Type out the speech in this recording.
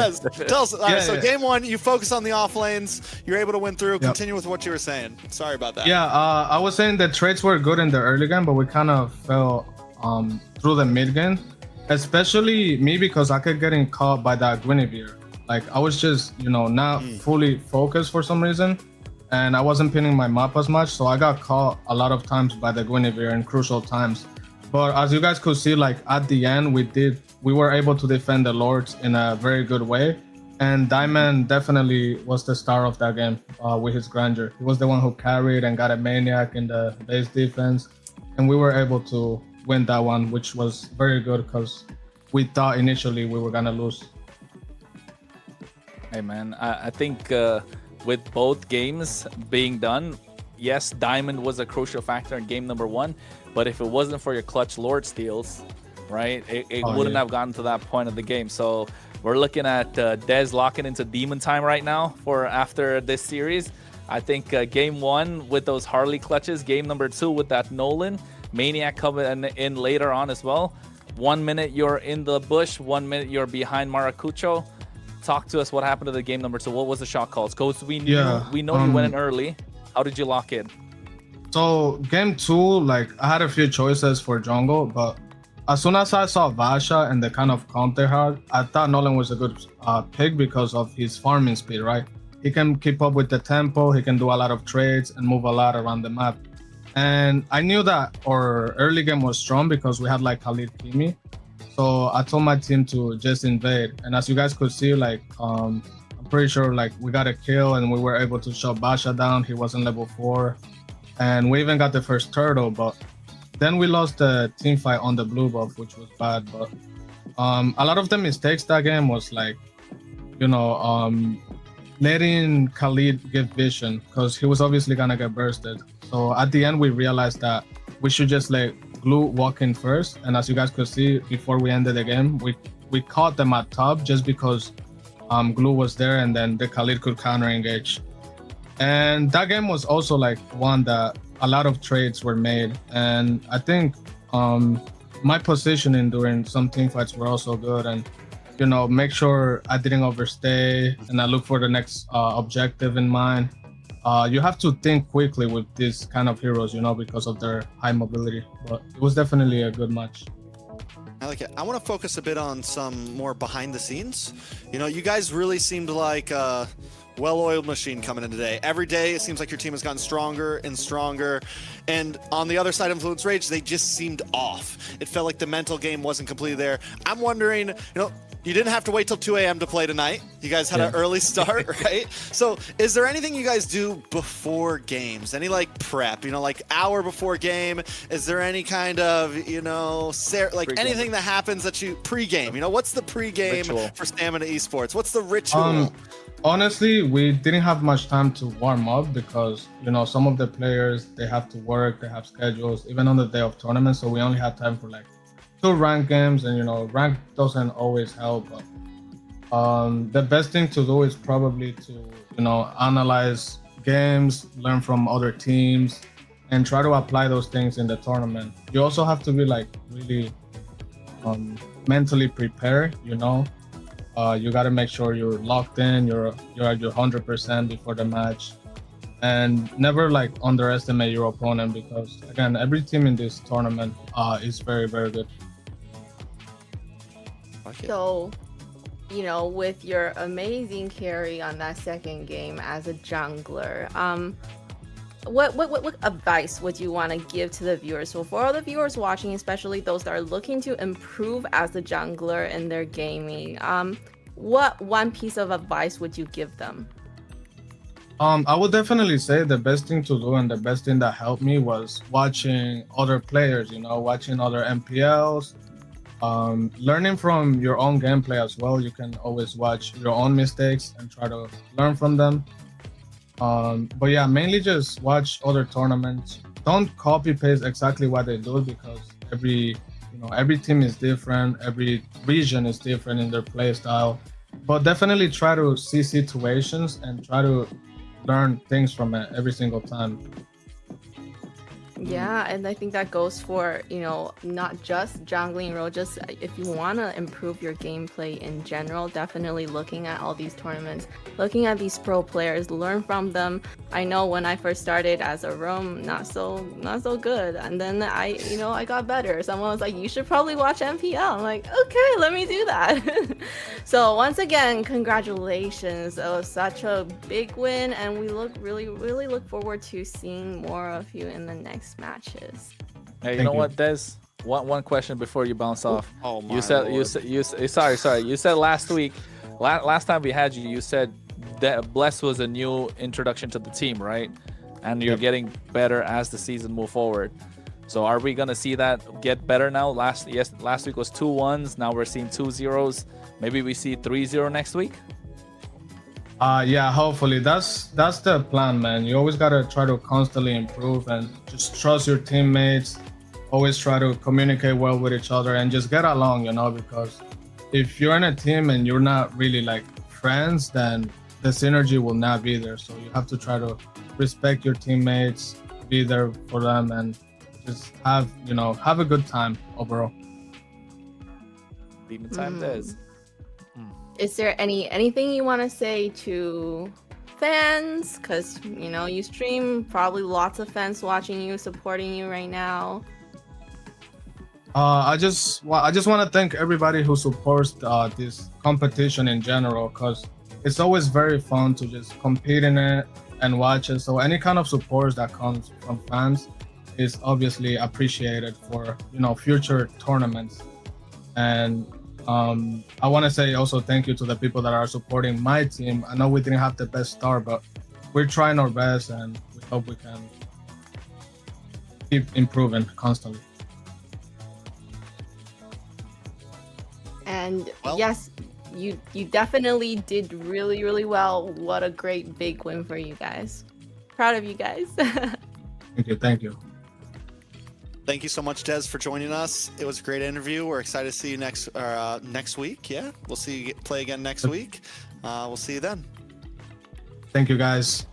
Yes, tell us. All right, so game one, you focus on the off lanes. You're able to win through. Continue with what you were saying. Sorry about that. Yeah, I was saying the trades were good in the early game, but we kind of fell through the mid game. Especially me, because I kept getting caught by that Guinevere. Like, I was just, not fully focused for some reason. And I wasn't pinning my map as much. So I got caught a lot of times by the Guinevere in crucial times. But as you guys could see, like at the end, we were able to defend the Lords in a very good way. And Diamond definitely was the star of that game with his grandeur. He was the one who carried and got a Maniac in the base defense. And we were able to win that one, which was very good because we thought initially we were going to lose. Hey, man, I think with both games being done, yes, Diamond was a crucial factor in game number one. But if it wasn't for your clutch Lord steals, right, it wouldn't have gotten to that point of the game. So we're looking at Desz locking into demon time right now for after this series. I think game one with those Harley clutches, game number two with that Nolan, Maniac coming in later on as well. 1 minute you're in the bush, 1 minute you're behind Maracucho. Talk to us what happened to the game number two. What was the shot calls? Because we know you went in early. How did you lock in? So game two, like I had a few choices for jungle, but as soon as I saw Vasha and the kind of comp they had, I thought Nolan was a good pick because of his farming speed, right? He can keep up with the tempo, he can do a lot of trades and move a lot around the map. And I knew that our early game was strong because we had like Khalid Kimi. So I told my team to just invade. And as you guys could see, like I'm pretty sure like we got a kill and we were able to shut Basha down. He wasn't level 4. And we even got the first turtle, but then we lost the team fight on the blue buff, which was bad. But a lot of the mistakes that game was like, letting Khalid give vision because he was obviously gonna get bursted. So at the end, we realized that we should just let Glue walk in first. And as you guys could see, before we ended the game, we caught them at top just because Glue was there and then the Khalid could counter engage. And that game was also like one that a lot of trades were made. And I think my positioning during some team fights were also good. And, make sure I didn't overstay and I look for the next objective in mind. You have to think quickly with these kind of heroes, because of their high mobility. But it was definitely a good match. I like it. I want to focus a bit on some more behind the scenes. You guys really seemed like a well-oiled machine coming in today. Every day, it seems like your team has gotten stronger and stronger. And on the other side of Influence Rage, they just seemed off. It felt like the mental game wasn't completely there. I'm wondering, you didn't have to wait till 2 a.m. to play tonight. You guys had an early start, right? So is there anything you guys do before games? Any like prep, like hour before game? Is there any kind of, pre-game. Anything that happens that you pre-game? What's the pre-game for Stamina Esports? What's the ritual? Honestly, we didn't have much time to warm up because, some of the players, they have to work, they have schedules, even on the day of tournament. So we only had time for like 2 ranked games and, rank doesn't always help. But, the best thing to do is probably to, analyze games, learn from other teams and try to apply those things in the tournament. You also have to be like really mentally prepared, you got to make sure you're locked in, you're at your 100% before the match, and never like underestimate your opponent because again, every team in this tournament is very, very good. So, with your amazing carry on that second game as a jungler, what advice would you want to give to the viewers? So for all the viewers watching, especially those that are looking to improve as a jungler in their gaming, what one piece of advice would you give them? I would definitely say the best thing to do and the best thing that helped me was watching other players, watching other MPLs, learning from your own gameplay as well. You can always watch your own mistakes and try to learn from them. But yeah, mainly just watch other tournaments. Don't copy paste exactly what they do because every team is different, every region is different in their play style. But definitely try to see situations and try to learn things from it every single time. Yeah, and I think that goes for, not just jungling role, just if you want to improve your gameplay in general, definitely looking at all these tournaments, looking at these pro players, learn from them. I know when I first started as a roam, not so good, and then I got better. Someone was like, you should probably watch MPL. I'm like, okay, let me do that. So once again, congratulations. It was such a big win, and we really look forward to seeing more of you in the next matches. Hey, you Thank know you. what, Des? One question before you bounce off. Oh my You said Lord. sorry. You said last week, last time we had you, you said that Bless was a new introduction to the team, right? And you're Yep. getting better as the season move forward. So are we gonna see that get better now? Last week was 2-1s. Now we're seeing 2-0s. Maybe we see 3-0 next week. Yeah, hopefully that's the plan, man. You always gotta try to constantly improve and just trust your teammates. Always try to communicate well with each other and just get along, because if you're in a team and you're not really like friends, then the synergy will not be there. So you have to try to respect your teammates, be there for them, and just have a good time overall. Demon time, Des. Is there anything you want to say to fans? Because you stream, probably lots of fans watching you, supporting you right now. I just want to thank everybody who supports this competition in general, because it's always very fun to just compete in it and watch it. So any kind of support that comes from fans is obviously appreciated for future tournaments. And I want to say also thank you to the people that are supporting my team. I know we didn't have the best start, but we're trying our best, and we hope we can keep improving constantly. And Well- yes, you definitely did really, really well. What a great big win for you guys. Proud of you guys. Thank you. Thank you so much, Des, for joining us. It was a great interview. We're excited to see you next week. Yeah, we'll see you play again next week. We'll see you then. Thank you, guys.